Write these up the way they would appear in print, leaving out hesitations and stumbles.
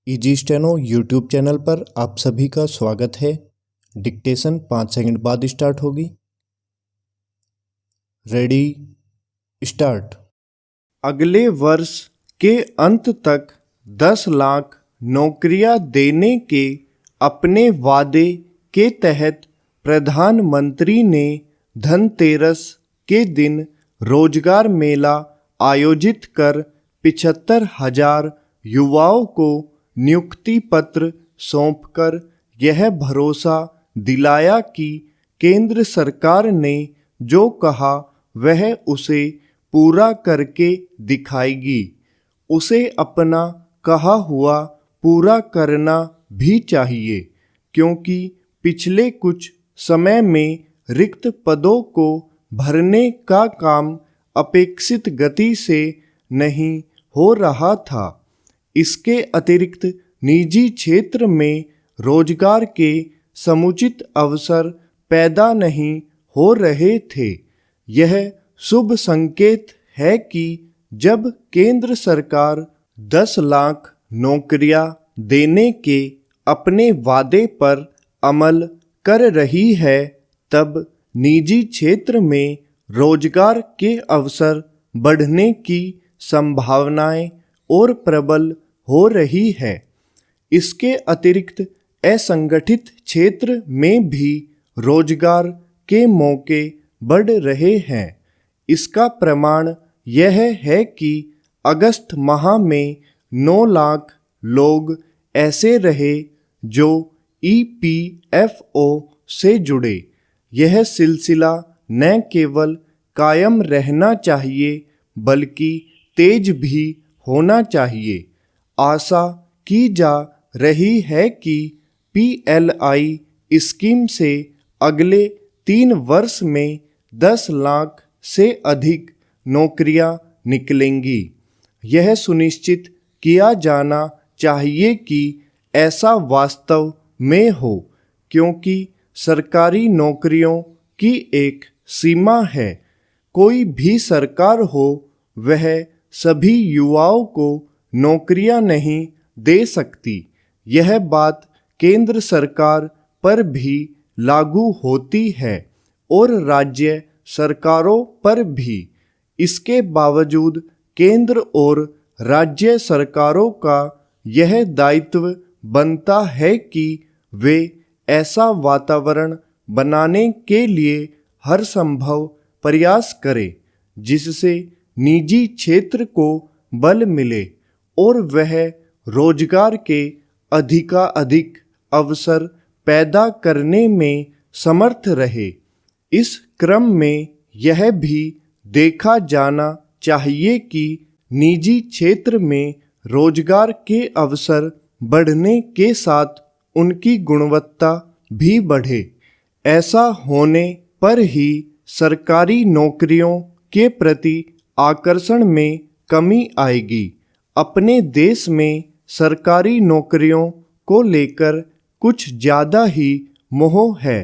Easy steno YouTube channel पर आप सभी का स्वागत है। डिक्टेशन 5 सेकंड बाद स्टार्ट होगी। Ready start. अगले वर्ष के अंत तक 10 लाख नौकरियां देने के अपने वादे के तहत प्रधानमंत्री ने धनतेरस के दिन रोजगार मेला आयोजित कर 75,000 युवाओं को नियुक्ति पत्र सौंपकर यह भरोसा दिलाया कि केंद्र सरकार ने जो कहा वह उसे पूरा करके दिखाएगी। उसे अपना कहा हुआ पूरा करना भी चाहिए, क्योंकि पिछले कुछ समय में रिक्त पदों को भरने का काम अपेक्षित गति से नहीं हो रहा था। इसके अतिरिक्त निजी क्षेत्र में रोजगार के समुचित अवसर पैदा नहीं हो रहे थे। यह शुभ संकेत है कि जब केंद्र सरकार 10 लाख नौकरियां देने के अपने वादे पर अमल कर रही है, तब निजी क्षेत्र में रोजगार के अवसर बढ़ने की संभावनाएं और प्रबल हो रही है। इसके अतिरिक्त असंगठित क्षेत्र में भी रोजगार के मौके बढ़ रहे हैं। इसका प्रमाण यह है कि अगस्त माह में 9 लाख लोग ऐसे रहे जो EPFO से जुड़े। यह सिलसिला न केवल कायम रहना चाहिए बल्कि तेज भी होना चाहिए। आशा की जा रही है कि PLI स्कीम से अगले 3 वर्ष में 10 लाख से अधिक नौकरियां निकलेंगी। यह सुनिश्चित किया जाना चाहिए कि ऐसा वास्तव में हो, क्योंकि सरकारी नौकरियों की एक सीमा है। कोई भी सरकार हो, वह सभी युवाओं को नौकरियां नहीं दे सकती। यह बात केंद्र सरकार पर भी लागू होती है और राज्य सरकारों पर भी। इसके बावजूद केंद्र और राज्य सरकारों का यह दायित्व बनता है कि वे ऐसा वातावरण बनाने के लिए हर संभव प्रयास करें जिससे निजी क्षेत्र को बल मिले और वह रोजगार के अधिकाधिक अवसर पैदा करने में समर्थ रहे। इस क्रम में यह भी देखा जाना चाहिए कि निजी क्षेत्र में रोजगार के अवसर बढ़ने के साथ उनकी गुणवत्ता भी बढ़े। ऐसा होने पर ही सरकारी नौकरियों के प्रति आकर्षण में कमी आएगी। अपने देश में सरकारी नौकरियों को लेकर कुछ ज़्यादा ही मोह है।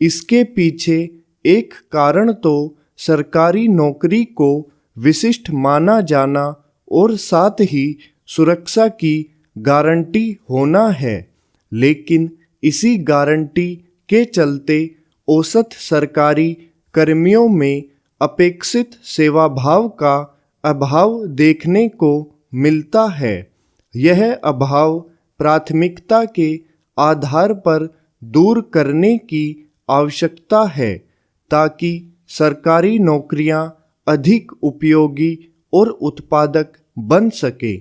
इसके पीछे एक कारण तो सरकारी नौकरी को विशिष्ट माना जाना और साथ ही सुरक्षा की गारंटी होना है, लेकिन इसी गारंटी के चलते औसत सरकारी कर्मियों में अपेक्षित सेवाभाव का अभाव देखने को मिलता है। यह अभाव प्राथमिकता के आधार पर दूर करने की आवश्यकता है, ताकि सरकारी नौकरियां अधिक उपयोगी और उत्पादक बन सके।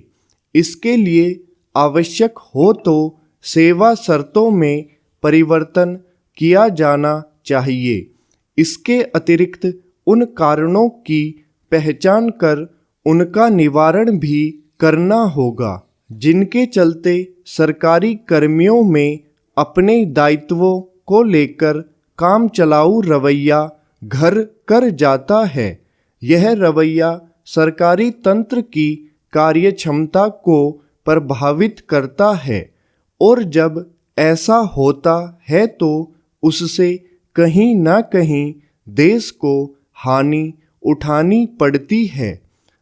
इसके लिए आवश्यक हो तो सेवा शर्तों में परिवर्तन किया जाना चाहिए। इसके अतिरिक्त उन कारणों की पहचान कर उनका निवारण भी करना होगा जिनके चलते सरकारी कर्मियों में अपने दायित्वों को लेकर काम चलाऊ रवैया घर कर जाता है। यह रवैया सरकारी तंत्र की कार्यक्षमता को प्रभावित करता है और जब ऐसा होता है तो उससे कहीं ना कहीं देश को हानि उठानी पड़ती है।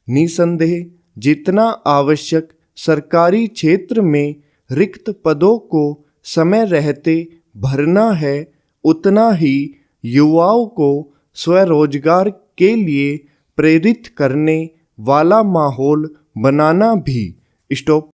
निसंदेह जितना आवश्यक सरकारी क्षेत्र में रिक्त पदों को समय रहते भरना है, उतना ही युवाओं को स्वरोजगार के लिए प्रेरित करने वाला माहौल बनाना भी। स्टॉप।